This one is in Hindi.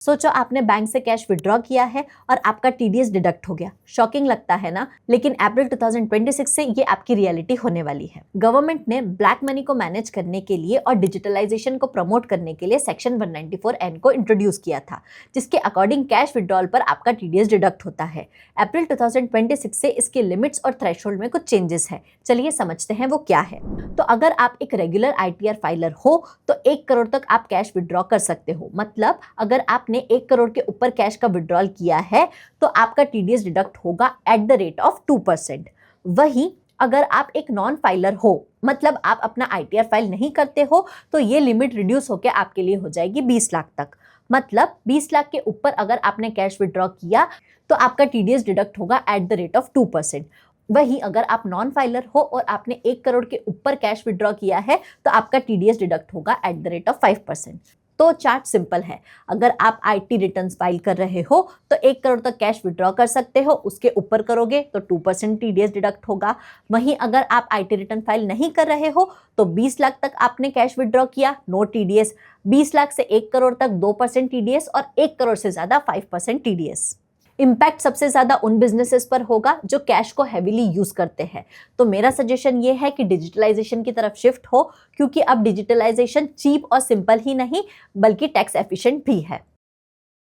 सोचो आपने बैंक से कैश विड्रॉ किया है और आपका टीडीएस डिडक्ट हो गया। शॉकिंग लगता है ना, लेकिन अप्रैल 2026 से ये आपकी रियलिटी होने वाली है। गवर्नमेंट ने ब्लैक मनी को मैनेज करने के लिए और डिजिटलाइजेशन को प्रमोट करने के लिए सेक्शन 194N को इंट्रोड्यूस किया था, जिसके अकॉर्डिंग कैश विड्रॉल पर आपका टीडीएस डिडक्ट होता है। अप्रैल 2026 से इसके लिमिट्स और थ्रेशोल्ड में कुछ चेंजेस है। चलिए समझते हैं वो क्या है। तो अगर आप एक रेगुलर आईटीआर फाइलर हो तो 1 करोड़ तक आप कैश विड्रॉ कर सकते हो। मतलब अगर आपने 1 करोड़ के ऊपर कैश का विड्रॉल किया है तो आपका टीडीएस डिडक्ट होगा एट द रेट ऑफ 2%। वहीं अगर आप एक नॉन फाइलर हो, मतलब आप अपना आईटीआर फाइल नहीं करते हो, तो ये लिमिट रिड्यूस होकर आपके लिए हो जाएगी 20 लाख तक। मतलब 20 लाख के ऊपर अगर आपने कैश विड्रॉ किया तो आपका टीडीएस डिडक्ट होगा एट द रेट ऑफ 2%। वहीं अगर आप नॉन फाइलर हो और आपने 1 करोड़ के ऊपर कैश विड्रॉ किया है तो आपका टीडीएस डिडक्ट होगा एट द रेट ऑफ 5%। तो चार्ट सिंपल है। अगर आप आईटी रिटर्न्स फाइल कर रहे हो तो 1 करोड़ तक कैश विड्रॉ कर सकते हो, उसके ऊपर करोगे तो 2% टीडीएस डिडक्ट होगा। वहीं अगर आप आईटी रिटर्न फाइल नहीं कर रहे हो तो 20 लाख तक आपने कैश विड्रॉ किया, नो टीडीएस। 20 लाख से 1 करोड़ तक 2% टीडीएस और 1 करोड़ से ज्यादा 5% टीडीएस। इम्पैक्ट सबसे ज्यादा उन बिजनेसेस पर होगा जो कैश को हेविली यूज करते हैं। तो मेरा सजेशन ये है कि डिजिटलाइजेशन की तरफ शिफ्ट हो, क्योंकि अब डिजिटलाइजेशन चीप और सिंपल ही नहीं बल्कि टैक्स एफिशिएंट भी है।